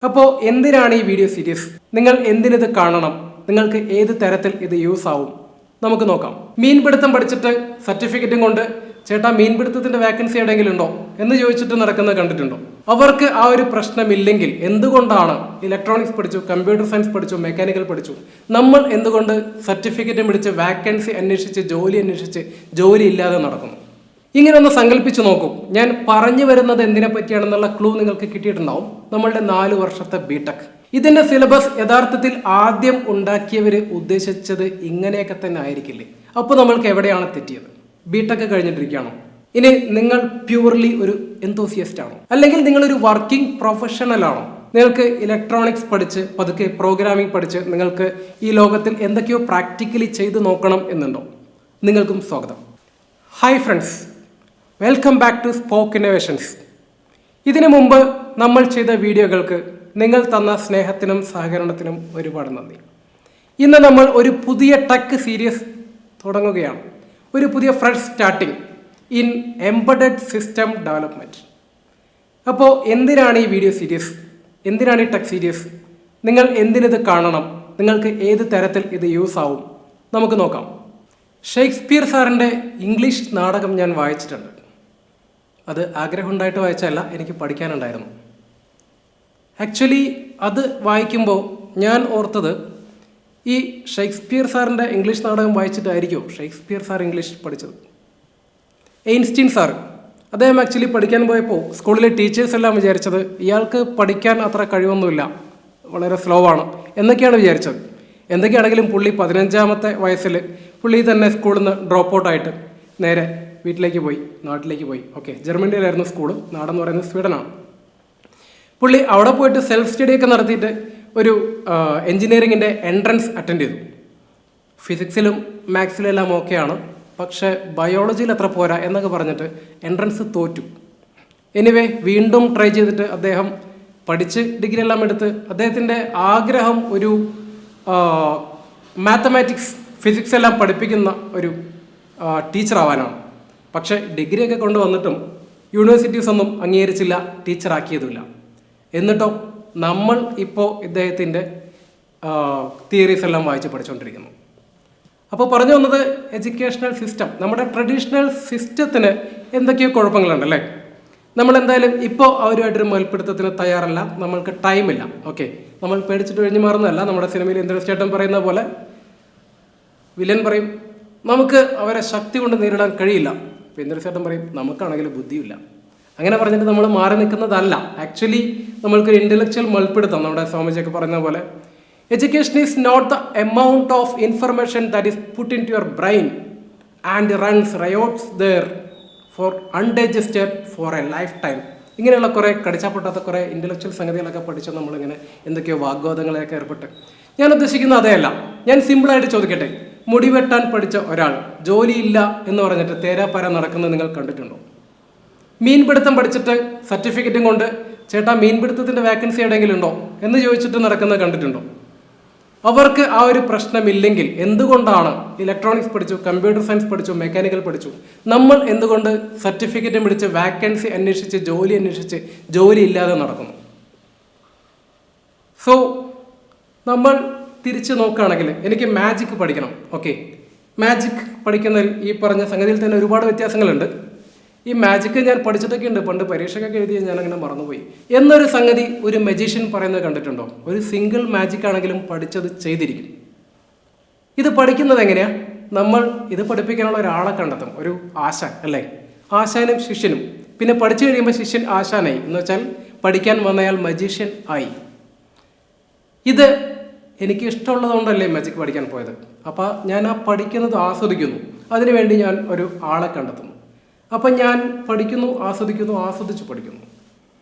അപ്പോൾ എന്തിനാണ് ഈ വീഡിയോ സീരീസ്? നിങ്ങൾ എന്തിനിത് കാണണം? നിങ്ങൾക്ക് ഏത് തരത്തിൽ ഇത് യൂസ് ആവും? നമുക്ക് നോക്കാം. മീൻപിടുത്തം പഠിച്ചിട്ട് സർട്ടിഫിക്കറ്റും കൊണ്ട് ചേട്ടാ മീൻപിടുത്തത്തിന്റെ വാക്കൻസി എവിടെയെങ്കിലും ഉണ്ടോ എന്ന് ചോദിച്ചിട്ട് നടക്കുന്നത് കണ്ടിട്ടുണ്ടോ? അവർക്ക് ആ ഒരു പ്രശ്നമില്ലെങ്കിൽ എന്തുകൊണ്ടാണ് ഇലക്ട്രോണിക്സ് പഠിച്ചു, കമ്പ്യൂട്ടർ സയൻസ് പഠിച്ചു, മെക്കാനിക്കൽ പഠിച്ചു, നമ്മൾ എന്തുകൊണ്ട് സർട്ടിഫിക്കറ്റും പിടിച്ച് വാക്കൻസി അന്വേഷിച്ച് ജോലി ഇല്ലാതെ നടക്കുന്നു? ഇങ്ങനെ ഒന്ന് സങ്കല്പിച്ച് നോക്കൂ. ഞാൻ പറഞ്ഞു വരുന്നത് എന്തിനെ പറ്റിയാണെന്നുള്ള ക്ലൂ നിങ്ങൾക്ക് കിട്ടിയിട്ടുണ്ടാവും. നമ്മളുടെ 4 വർഷത്തെ ബിടെക് ഇതിന്റെ സിലബസ് യഥാർത്ഥത്തിൽ ആദ്യം ഉണ്ടാക്കിയവർ ഉദ്ദേശിച്ചത് ഇങ്ങനെയൊക്കെ തന്നെ ആയിരിക്കില്ലേ? അപ്പോൾ നമ്മൾക്ക് എവിടെയാണ് തെറ്റിയത്? ബിടെക് കഴിഞ്ഞിട്ടിരിക്കുകയാണോ? ഇനി നിങ്ങൾ പ്യൂർലി ഒരു എന്തോസിയസ്റ്റ് ആണോ? അല്ലെങ്കിൽ നിങ്ങളൊരു വർക്കിംഗ് പ്രൊഫഷണൽ ആണോ? നിങ്ങൾക്ക് ഇലക്ട്രോണിക്സ് പഠിച്ച് പതുക്കെ പ്രോഗ്രാമിംഗ് പഠിച്ച് നിങ്ങൾക്ക് ഈ ലോകത്തിൽ എന്തൊക്കെയോ പ്രാക്ടിക്കലി ചെയ്ത് നോക്കണം എന്നുണ്ടോ? നിങ്ങൾക്കും സ്വാഗതം. Hi friends, welcome back to spoke innovations. ഇതിനു മുമ്പ് നമ്മൾ ചെയ്ത വീഡിയോകൾക്ക് നിങ്ങൾ തന്ന സ്നേഹത്തിനും സഹകരണത്തിനും ഒരുപാട് നന്ദി. ഇന്ന് നമ്മൾ ഒരു പുതിയ ടെക് സീരീസ് തുടങ്ങുകയാണ്. ഒരു പുതിയ fresh starting in embedded system development. അപ്പോൾ എന്തിനാണ് ഈ വീഡിയോ സീരീസ്? എന്തിനാണ് ഈ ടെക് സീരീസ്? നിങ്ങൾ എന്തിനിത് കാണണം? നിങ്ങൾക്ക് ഏത് തരത്തിൽ ഇത് യൂസ് ആവും? നമുക്ക് നോക്കാം. ഷേക്സ്പിയർ സാറിൻ്റെ ഇംഗ്ലീഷ് നാടകം ഞാൻ വായിച്ചിട്ടുണ്ട്. അത് ആഗ്രഹം ഉണ്ടായിട്ട് വായിച്ചല്ല, എനിക്ക് പഠിക്കാനുണ്ടായിരുന്നു. ആക്ച്വലി അത് വായിക്കുമ്പോൾ ഞാൻ ഓർത്തത് ഈ ഷേക്സ്പിയർ സാറിൻ്റെ ഇംഗ്ലീഷ് നാടകം വായിച്ചിട്ടായിരിക്കും ഷേക്സ്പിയർ സാർ ഇംഗ്ലീഷ് പഠിച്ചത്. ഐൻസ്റ്റീൻ സാർ അദ്ദേഹം ആക്ച്വലി പഠിക്കാൻ പോയപ്പോൾ സ്കൂളിലെ ടീച്ചേഴ്സ് എല്ലാം വിചാരിച്ചത് ഇയാൾക്ക് പഠിക്കാൻ അത്ര കഴിവൊന്നുമില്ല, വളരെ സ്ലോ ആണ് എന്നൊക്കെയാണ് വിചാരിച്ചത്. എന്തൊക്കെയാണെങ്കിലും പുള്ളി 15ാമത്തെ വയസ്സിൽ പുള്ളി തന്നെ സ്കൂളിൽ നിന്ന് ഡ്രോപ്പ് ഔട്ടായിട്ട് നേരെ നാട്ടിലേക്ക് പോയി. ഓക്കെ, ജർമ്മനിയിലായിരുന്നു സ്കൂള്, നാടെന്ന് പറയുന്നത് സ്വീഡനാണ്. പുള്ളി അവിടെ പോയിട്ട് സെൽഫ് സ്റ്റഡിയൊക്കെ നടത്തിയിട്ട് ഒരു എൻജിനീയറിങ്ങിൻ്റെ എൻട്രൻസ് അറ്റൻഡ് ചെയ്തു. ഫിസിക്സിലും മാത്സിലും എല്ലാം ഓക്കെയാണ്, പക്ഷേ ബയോളജിയിൽ അത്ര പോരാ എന്നൊക്കെ പറഞ്ഞിട്ട് എൻട്രൻസ് തോറ്റു. എനിവേ വീണ്ടും ട്രൈ ചെയ്തിട്ട് അദ്ദേഹം പഠിച്ച് ഡിഗ്രി എല്ലാം എടുത്ത് അദ്ദേഹത്തിൻ്റെ ആഗ്രഹം ഒരു മാത്തമാറ്റിക്സ് ഫിസിക്സ് എല്ലാം പഠിപ്പിക്കുന്ന ഒരു ടീച്ചർ ആവാനാണ്. പക്ഷേ ഡിഗ്രിയൊക്കെ കൊണ്ടുവന്നിട്ടും യൂണിവേഴ്സിറ്റീസ് ഒന്നും അംഗീകരിച്ചില്ല, ടീച്ചറാക്കിയതുമില്ല. എന്നിട്ടോ നമ്മൾ ഇപ്പോൾ ഇദ്ദേഹത്തിൻ്റെ തിയറീസ് എല്ലാം വായിച്ച് പഠിച്ചുകൊണ്ടിരിക്കുന്നു. അപ്പോൾ പറഞ്ഞു വന്നത് എഡ്യൂക്കേഷണൽ സിസ്റ്റം, നമ്മുടെ ട്രഡീഷണൽ സിസ്റ്റത്തിന് എന്തൊക്കെയോ കുഴപ്പങ്ങളുണ്ടല്ലേ? നമ്മളെന്തായാലും ഇപ്പോൾ അവരുമായിട്ടൊരു മൽപ്പിടുത്തത്തിന് തയ്യാറല്ല, നമ്മൾക്ക് ടൈമില്ല. ഓക്കെ, നമ്മൾ പേടിച്ചിട്ട് ഒഴിഞ്ഞു മാറുന്നതല്ല. നമ്മുടെ സിനിമയിൽ ഇന്ദ്രചേട്ടൻ പറയുന്ന പോലെ വില്ലൻ പറയും നമുക്ക് അവരെ ശക്തി കൊണ്ട് നേരിടാൻ കഴിയില്ല. അപ്പോൾ ഇന്ദ്രചേട്ടൻ പറയും നമുക്കാണെങ്കിൽ ബുദ്ധിയില്ല. അങ്ങനെ പറഞ്ഞിട്ട് നമ്മൾ മാറി നിൽക്കുന്നതല്ല. ആക്ച്വലി നമ്മൾക്കൊരു ഇൻ്റലക്ച്വൽ മൽപ്പിടുത്തം, നമ്മുടെ സ്വാമിജിയൊക്കെ പറയുന്ന പോലെ education is not the amount of information that is put into your brain and runs riots there for undigested for a life time. ഇങ്ങനെയുള്ള കുറേ കടിച്ചാപ്പൊട്ടാത്ത കുറേ ഇൻ്റലക്ച്വൽ സംഗതികളൊക്കെ പഠിച്ച് നമ്മളിങ്ങനെ എന്തൊക്കെയോ വാഗ്വാദങ്ങളെയൊക്കെ ഏർപ്പെട്ട്, ഞാൻ ഉദ്ദേശിക്കുന്നത് അതേയല്ല. ഞാൻ സിമ്പിളായിട്ട് ചോദിക്കട്ടെ, മുടി വെട്ടാൻ പഠിച്ച ഒരാൾ ജോലിയില്ല എന്ന് പറഞ്ഞിട്ട് തേരാപ്പാര നടക്കുന്നത് നിങ്ങൾ കണ്ടിട്ടുണ്ടോ? മീൻപിടുത്തം പഠിച്ചിട്ട് സർട്ടിഫിക്കറ്റും കൊണ്ട് ചേട്ടാ മീൻപിടുത്തത്തിന്റെ വാക്കൻസി എവിടെയെങ്കിലും ഉണ്ടോ എന്ന് ചോദിച്ചിട്ട് നടക്കുന്നത് കണ്ടിട്ടുണ്ടോ? അവർക്ക് ആ ഒരു പ്രശ്നമില്ലെങ്കിൽ എന്തുകൊണ്ടാണ് ഇലക്ട്രോണിക്സ് പഠിച്ചു, കമ്പ്യൂട്ടർ സയൻസ് പഠിച്ചു, മെക്കാനിക്കൽ പഠിച്ചു, നമ്മൾ എന്തുകൊണ്ട് സർട്ടിഫിക്കറ്റും പിടിച്ച് വാക്കൻസി അന്വേഷിച്ച് ജോലി ഇല്ലാതെ നടക്കുന്നു? സോ നമ്മൾ തിരിച്ച് നോക്കുകയാണെങ്കിൽ എനിക്ക് മാജിക് പഠിക്കണം. ഓക്കെ, മാജിക് പഠിക്കുന്നതിൽ ഈ പറഞ്ഞ സംഗതിയിൽ തന്നെ ഒരുപാട് വ്യത്യാസങ്ങളുണ്ട്. ഈ മാജിക്ക് ഞാൻ പഠിച്ചിട്ടൊക്കെ ഉണ്ട്, പണ്ട് പരീക്ഷയ്ക്കൊക്കെ എഴുതിയ ഞാനങ്ങനെ മറന്നുപോയി എന്നൊരു സംഗതി ഒരു മജീഷ്യൻ പറയുന്നത് കണ്ടിട്ടുണ്ടോ? ഒരു സിംഗിൾ മാജിക് ആണെങ്കിലും പഠിച്ചത് ചെയ്തിരിക്കും. ഇത് പഠിക്കുന്നത് എങ്ങനെയാ? നമ്മൾ ഇത് പഠിപ്പിക്കാനുള്ള ഒരാളെ കണ്ടെത്തും, ഒരു ആശാൻ അല്ലേ? ആശാനും ശിഷ്യനും. പിന്നെ പഠിച്ചു കഴിയുമ്പോൾ ശിഷ്യൻ ആശാനായി, എന്ന് വെച്ചാൽ പഠിക്കാൻ വന്നയാൾ മജീഷ്യൻ ആയി. ഇത് എനിക്ക് ഇഷ്ടമുള്ളതുകൊണ്ടല്ലേ മാജിക് പഠിക്കാൻ പോയത്. അപ്പോൾ ഞാൻ ആ പഠിക്കുന്നത് ആസ്വദിക്കുന്നു, അതിനുവേണ്ടി ഞാൻ ഒരു ആളെ കണ്ടെത്തുന്നു. അപ്പം ഞാൻ പഠിക്കുന്നു, ആസ്വദിച്ച് പഠിക്കുന്നു.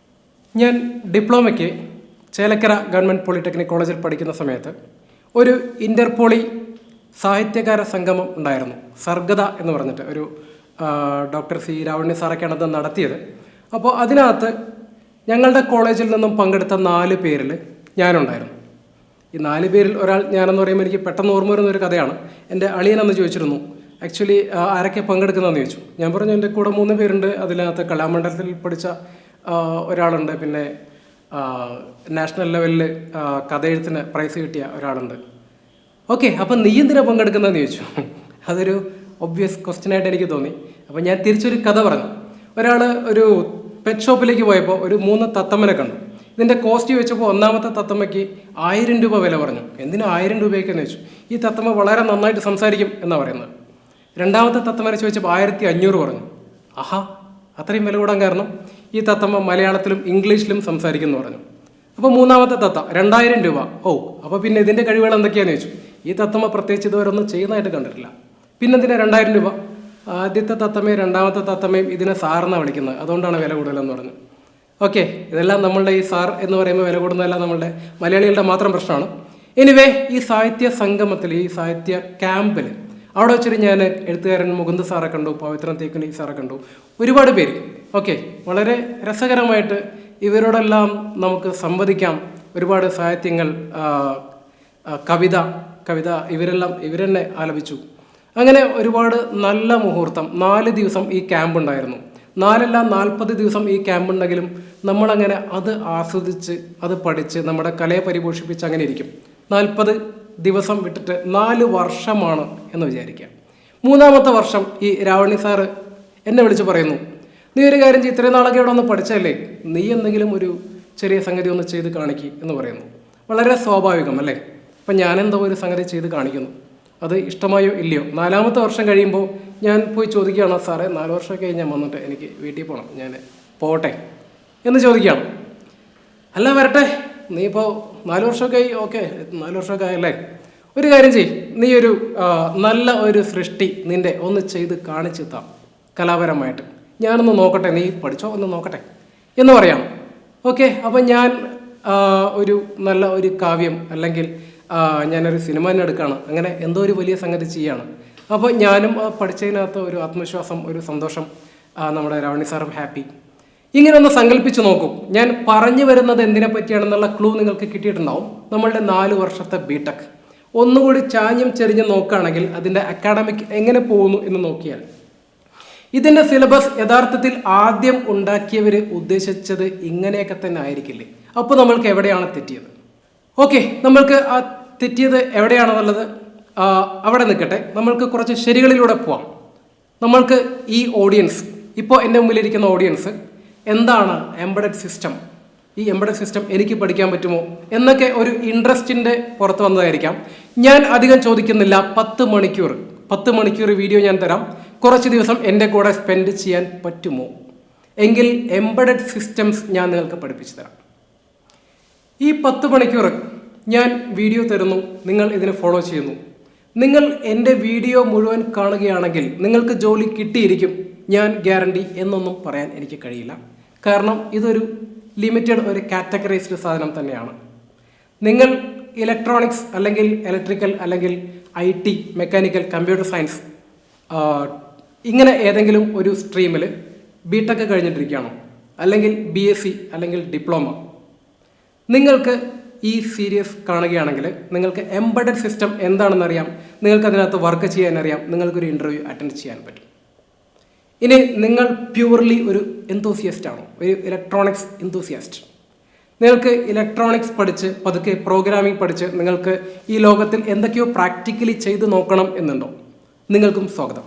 ഞാൻ ഡിപ്ലോമയ്ക്ക് ചേലക്കര ഗവൺമെൻറ് പോളിടെക്നിക് കോളേജിൽ പഠിക്കുന്ന സമയത്ത് ഒരു ഇൻ്റർപോളി സാഹിത്യകാര സംഗമം ഉണ്ടായിരുന്നു. സർഗത എന്ന് പറഞ്ഞിട്ട് ഒരു ഡോക്ടർ സി രാവണി സാറൊക്കെയാണ് അത് നടത്തിയത്. അപ്പോൾ അതിനകത്ത് ഞങ്ങളുടെ കോളേജിൽ നിന്നും പങ്കെടുത്ത 4 പേരിൽ ഞാനുണ്ടായിരുന്നു. ഈ 4 പേരിൽ ഒരാൾ ഞാനെന്ന് പറയുമ്പോൾ എനിക്ക് പെട്ടെന്ന് ഓർമ്മ വരുന്നൊരു കഥയാണ്. എൻ്റെ അളിയനെന്ന് ചോദിച്ചിരുന്നു, ആക്ച്വലി ആരൊക്കെ പങ്കെടുക്കുന്നതെന്ന് ചോദിച്ചു. ഞാൻ പറഞ്ഞു എൻ്റെ കൂടെ 3 പേരുണ്ട്, അതിനകത്ത് കലാമണ്ഡലത്തിൽ പഠിച്ച ഒരാളുണ്ട്, പിന്നെ നാഷണൽ ലെവലിൽ കഥയെഴുത്തിന് പ്രൈസ് കിട്ടിയ ഒരാളുണ്ട്. ഓക്കെ, അപ്പം നീ എന്തിനാണ് പങ്കെടുക്കുന്നതെന്ന് ചോദിച്ചു. അതൊരു ഒബ്വിയസ് ക്വസ്റ്റ്യനായിട്ട് എനിക്ക് തോന്നി. അപ്പം ഞാൻ തിരിച്ചൊരു കഥ പറഞ്ഞു. ഒരാൾ ഒരു പെറ്റ് ഷോപ്പിലേക്ക് പോയപ്പോൾ ഒരു 3 തത്തമ്മനെ കണ്ടു. ഇതിൻ്റെ കോസ്റ്റ് ചോദിച്ചപ്പോൾ ഒന്നാമത്തെ തത്തമ്മയ്ക്ക് 1000 രൂപ വില പറഞ്ഞു. എന്തിനാ 1000 രൂപയ്ക്കെന്ന് ചോദിച്ചു. ഈ തത്തമ്മ വളരെ നന്നായിട്ട് സംസാരിക്കും എന്നാണ് പറയുന്നത്. രണ്ടാമത്തെ തത്തമ്മനെ ചോദിച്ചപ്പോൾ 1500 പറഞ്ഞു. ആഹാ, അത്രയും വില കൂടാൻ കാരണം ഈ തത്തമ്മ മലയാളത്തിലും ഇംഗ്ലീഷിലും സംസാരിക്കുമെന്ന് പറഞ്ഞു. അപ്പോൾ മൂന്നാമത്തെ തത്ത 2000 രൂപ. ഓ, അപ്പോൾ പിന്നെ ഇതിൻ്റെ കഴിവുകൾ എന്തൊക്കെയാണെന്ന് ചോദിച്ചു. ഈ തത്തമ്മ പ്രത്യേകിച്ച് ഇതുവരെ ഒന്നും ചെയ്യുന്നതായിട്ട് കണ്ടിട്ടില്ല. പിന്നെന്തിനാ 2000 രൂപ? ആദ്യത്തെ തത്തമ്മയും രണ്ടാമത്തെ തത്തമ്മയും ഇതിനെ സാറെന്നാണ് വിളിക്കുന്നത്, അതുകൊണ്ടാണ് വില കൂടുതലെന്ന് പറഞ്ഞു. ഓക്കെ, ഇതെല്ലാം നമ്മളുടെ ഈ സാർ എന്ന് പറയുമ്പോൾ വില കൂടുന്നതെല്ലാം നമ്മളുടെ മലയാളികളുടെ മാത്രം പ്രശ്നമാണ്. എനിവേ, ഈ സാഹിത്യ സംഗമത്തിൽ, ഈ സാഹിത്യ ക്യാമ്പിൽ അവിടെ വെച്ചൊരു ഞാൻ എഴുത്തുകാരൻ മുകുന്ദ് സാറെ കണ്ടു, പവിത്രൻ തേക്കുനി സാറെ കണ്ടു, ഒരുപാട് പേര്. ഓക്കെ, വളരെ രസകരമായിട്ട് ഇവരോടെല്ലാം നമുക്ക് സംവദിക്കാം. ഒരുപാട് സാഹിത്യങ്ങൾ, കവിത ഇവരെന്നെ ആലപിച്ചു. അങ്ങനെ ഒരുപാട് നല്ല മുഹൂർത്തം. 4 ദിവസം ഈ ക്യാമ്പ് ഉണ്ടായിരുന്നു. 40 ദിവസം ഈ ക്യാമ്പ് ഉണ്ടെങ്കിലും നമ്മളങ്ങനെ അത് ആസ്വദിച്ച് അത് പഠിച്ച് നമ്മുടെ കലയെ പരിപോഷിപ്പിച്ച് അങ്ങനെ ഇരിക്കും. 40 ദിവസം വിട്ടിട്ട് 4 വർഷമാണ് എന്ന് വിചാരിക്കാം. 3-ാമത്തെ വർഷം ഈ രാവണി സാറ് എന്നെ വിളിച്ച് പറയുന്നു, നീ ഒരു കാര്യം ചെയ്യ്, ഇത്രയും നാളൊക്കെ ഇവിടെ ഒന്ന് പഠിച്ചല്ലേ, നീ എന്തെങ്കിലും ഒരു ചെറിയ സംഗതി ഒന്ന് ചെയ്ത് കാണിക്കുക എന്ന് പറയുന്നു. വളരെ സ്വാഭാവികം അല്ലേ? അപ്പം ഞാനെന്തോ ഒരു സംഗതി ചെയ്ത് കാണിക്കുന്നു. അത് ഇഷ്ടമായോ ഇല്ലയോ? 4-ാമത്തെ വർഷം കഴിയുമ്പോൾ ഞാൻ പോയി ചോദിക്കുകയാണ്, സാറേ 4 വർഷമൊക്കെ കഴിഞ്ഞ് ഞാൻ വന്നിട്ട് എനിക്ക് വീട്ടിൽ പോകണം, ഞാൻ പോട്ടെ എന്ന് ചോദിക്കുകയാണ്. അല്ല, വരട്ടെ, നീ ഇപ്പോൾ 4 വർഷമൊക്കെ ആയി. ഓക്കെ, 4 വർഷമൊക്കെ ആയല്ലേ, ഒരു കാര്യം ചെയ്യ്, നീ ഒരു നല്ല ഒരു സൃഷ്ടി നിൻ്റെ ഒന്ന് ചെയ്ത് കാണിച്ചു താ കലാപരമായിട്ട്, ഞാനൊന്ന് നോക്കട്ടെ, നീ പഠിച്ചോ ഒന്ന് നോക്കട്ടെ എന്ന് പറയാം. ഓക്കെ, അപ്പം ഞാൻ ഒരു നല്ല ഒരു കാവ്യം അല്ലെങ്കിൽ ഞാനൊരു സിനിമ തന്നെ എടുക്കുകയാണ്, അങ്ങനെ എന്തോ ഒരു വലിയ സംഗതി ചെയ്യുകയാണ്. അപ്പോൾ ഞാനും പഠിച്ചതിനകത്ത് ഒരു ആത്മവിശ്വാസം, ഒരു സന്തോഷം, നമ്മുടെ രാവണി സാറും ഹാപ്പി. ഇങ്ങനെ ഒന്ന് സങ്കല്പിച്ച് നോക്കും. ഞാൻ പറഞ്ഞു വരുന്നത് എന്തിനെ പറ്റിയാണെന്നുള്ള ക്ലൂ നിങ്ങൾക്ക് കിട്ടിയിട്ടുണ്ടാവും. നമ്മളുടെ 4 വർഷത്തെ ബിടെക് ഒന്നുകൂടി ചാഞ്ഞും ചെരിഞ്ഞും നോക്കുകയാണെങ്കിൽ അതിൻ്റെ അക്കാഡമിക് എങ്ങനെ പോകുന്നു എന്ന് നോക്കിയാൽ ഇതിൻ്റെ സിലബസ് യഥാർത്ഥത്തിൽ ആദ്യം ഉണ്ടാക്കിയവർ ഉദ്ദേശിച്ചത് ഇങ്ങനെയൊക്കെ തന്നെ ആയിരിക്കില്ലേ? അപ്പോൾ നമ്മൾക്ക് എവിടെയാണ് തെറ്റിയത്? ഓക്കെ, നമ്മൾക്ക് ആ തെറ്റിയത് എവിടെയാണെന്നുള്ളത് അവിടെ നിൽക്കട്ടെ. നമ്മൾക്ക് കുറച്ച് ശരികളിലൂടെ പോവാം. നമ്മൾക്ക് ഈ ഓഡിയൻസ്, ഇപ്പോൾ എൻ്റെ മുമ്പിലിരിക്കുന്ന ഓഡിയൻസ് എന്താണ് എംബഡഡ് സിസ്റ്റം, ഈ എംബഡഡ് സിസ്റ്റം എനിക്ക് പഠിക്കാൻ പറ്റുമോ എന്നൊക്കെ ഒരു ഇൻട്രസ്റ്റിൻ്റെ പുറത്ത് വന്നതായിരിക്കാം. ഞാൻ അധികം ചോദിക്കുന്നില്ല. 10 മണിക്കൂർ വീഡിയോ ഞാൻ തരാം. കുറച്ച് ദിവസം എൻ്റെ കൂടെ സ്പെൻഡ് ചെയ്യാൻ പറ്റുമോ എങ്കിൽ എംബഡഡ് സിസ്റ്റംസ് ഞാൻ നിങ്ങൾക്ക് പഠിപ്പിച്ചു തരാം. ഈ 10 മണിക്കൂർ ഞാൻ വീഡിയോ തരുന്നു, നിങ്ങൾ ഇതിനെ ഫോളോ ചെയ്യുന്നു. നിങ്ങൾ എൻ്റെ വീഡിയോ മുഴുവൻ കാണുകയാണെങ്കിൽ നിങ്ങൾക്ക് ജോലി കിട്ടിയിരിക്കും, ഞാൻ ഗ്യാരണ്ടി എന്നൊന്നും പറയാൻ എനിക്ക് കഴിയില്ല. കാരണം ഇതൊരു ലിമിറ്റഡ്, ഒരു കാറ്റഗറൈസ്ഡ് സാധനം തന്നെയാണ്. നിങ്ങൾ ഇലക്ട്രോണിക്സ് അല്ലെങ്കിൽ ഇലക്ട്രിക്കൽ അല്ലെങ്കിൽ IT, മെക്കാനിക്കൽ, കമ്പ്യൂട്ടർ സയൻസ് ഇങ്ങനെ ഏതെങ്കിലും ഒരു സ്ട്രീമിൽ ബിടെക് കഴിഞ്ഞിട്ടിരിക്കുകയാണോ, അല്ലെങ്കിൽ BSc അല്ലെങ്കിൽ ഡിപ്ലോമ, നിങ്ങൾക്ക് ഈ സീരീസ് കാണുകയാണെങ്കിൽ നിങ്ങൾക്ക് എംബഡഡ് സിസ്റ്റം എന്താണെന്നറിയാം, നിങ്ങൾക്ക് അതിനകത്ത് വർക്ക് ചെയ്യാനറിയാം, നിങ്ങൾക്കൊരു ഇൻ്റർവ്യൂ അറ്റൻഡ് ചെയ്യാൻ പറ്റും. ഇനി നിങ്ങൾ പ്യൂർലി ഒരു എന്തൂസിയസ്റ്റ് ആണോ, ഒരു ഇലക്ട്രോണിക്സ് എന്തൂസിയാസ്റ്റ്, നിങ്ങൾക്ക് ഇലക്ട്രോണിക്സ് പഠിച്ച് പതുക്കെ പ്രോഗ്രാമിംഗ് പഠിച്ച് നിങ്ങൾക്ക് ഈ ലോകത്തിൽ എന്തൊക്കെയോ പ്രാക്ടിക്കലി ചെയ്ത് നോക്കണം എന്നുണ്ടോ, നിങ്ങൾക്കും സ്വാഗതം.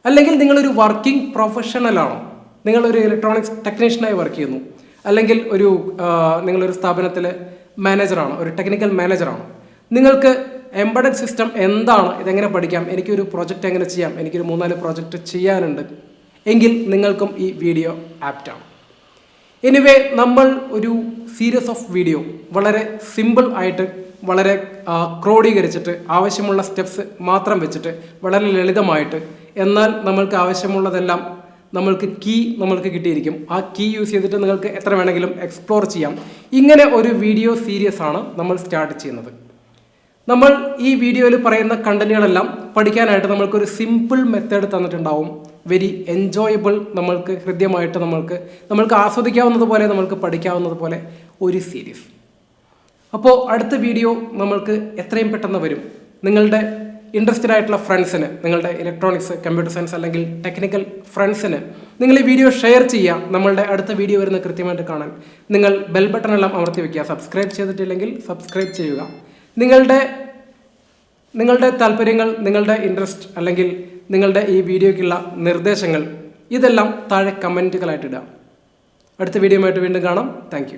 അല്ലെങ്കിൽ നിങ്ങളൊരു വർക്കിംഗ് പ്രൊഫഷണലാണോ, നിങ്ങളൊരു ഇലക്ട്രോണിക്സ് ടെക്നീഷ്യനായി വർക്ക് ചെയ്യുന്നു, അല്ലെങ്കിൽ നിങ്ങളൊരു സ്ഥാപനത്തിൽ മാനേജറാണ്, ഒരു ടെക്നിക്കൽ മാനേജറാണ്, നിങ്ങൾക്ക് എംബഡഡ് സിസ്റ്റം എന്താണ്, ഇതെങ്ങനെ പഠിക്കാം, എനിക്കൊരു പ്രോജക്റ്റ് എങ്ങനെ ചെയ്യാം, എനിക്കൊരു 3-4 പ്രോജക്റ്റ് ചെയ്യാനുണ്ട് എങ്കിൽ നിങ്ങൾക്കും ഈ വീഡിയോ ആപ്റ്റാണ്. എനിവേ, നമ്മൾ ഒരു സീരീസ് ഓഫ് വീഡിയോ വളരെ സിമ്പിൾ ആയിട്ട്, വളരെ ക്രോഡീകരിച്ചിട്ട്, ആവശ്യമുള്ള സ്റ്റെപ്സ് മാത്രം വെച്ചിട്ട്, വളരെ ലളിതമായിട്ട്, എന്നാൽ നമ്മൾക്ക് ആവശ്യമുള്ളതെല്ലാം നമ്മൾക്ക് നമ്മൾക്ക് കിട്ടിയിരിക്കും. ആ കീ യൂസ് ചെയ്തിട്ട് നിങ്ങൾക്ക് എത്ര വേണമെങ്കിലും എക്സ്പ്ലോർ ചെയ്യാം. ഇങ്ങനെ ഒരു വീഡിയോ സീരീസ് ആണ് നമ്മൾ സ്റ്റാർട്ട് ചെയ്യുന്നത്. നമ്മൾ ഈ വീഡിയോയിൽ പറയുന്ന കണ്ടന്റുകളെല്ലാം പഠിക്കാനായിട്ട് നമ്മൾക്കൊരു സിമ്പിൾ മെത്തേഡ് തന്നിട്ടുണ്ടാവും. വെരി എൻജോയബിൾ, നമ്മൾക്ക് ഹൃദ്യമായിട്ട് നമ്മൾക്ക് ആസ്വദിക്കാവുന്നതുപോലെ, നമ്മൾക്ക് പഠിക്കാവുന്നതുപോലെ ഒരു സീരീസ്. അപ്പോൾ അടുത്ത വീഡിയോ നമ്മൾക്ക് എത്രയും പെട്ടെന്ന് വരും. നിങ്ങളുടെ ഇൻട്രസ്റ്റഡ് ആയിട്ടുള്ള ഫ്രണ്ട്സിന്, നിങ്ങളുടെ ഇലക്ട്രോണിക്സ്, കമ്പ്യൂട്ടർ സയൻസ് അല്ലെങ്കിൽ ടെക്നിക്കൽ ഫ്രണ്ട്സിന് നിങ്ങൾ ഈ വീഡിയോ ഷെയർ ചെയ്യുക. നമ്മളുടെ അടുത്ത വീഡിയോ വരുന്ന കൃത്യമായിട്ട് കാണാൻ നിങ്ങൾ ബെൽ ബട്ടൺ എല്ലാം അമർത്തി വയ്ക്കുക. സബ്സ്ക്രൈബ് ചെയ്തിട്ടില്ലെങ്കിൽ സബ്സ്ക്രൈബ് ചെയ്യുക. നിങ്ങളുടെ താല്പര്യങ്ങൾ, നിങ്ങളുടെ ഇൻട്രസ്റ്റ് അല്ലെങ്കിൽ നിങ്ങളുടെ ഈ വീഡിയോയ്ക്കുള്ള നിർദ്ദേശങ്ങൾ ഇതെല്ലാം താഴെ കമൻറ്റുകളായിട്ട് ഇടുക. അടുത്ത വീഡിയോയുമായിട്ട് വീണ്ടും കാണാം. താങ്ക്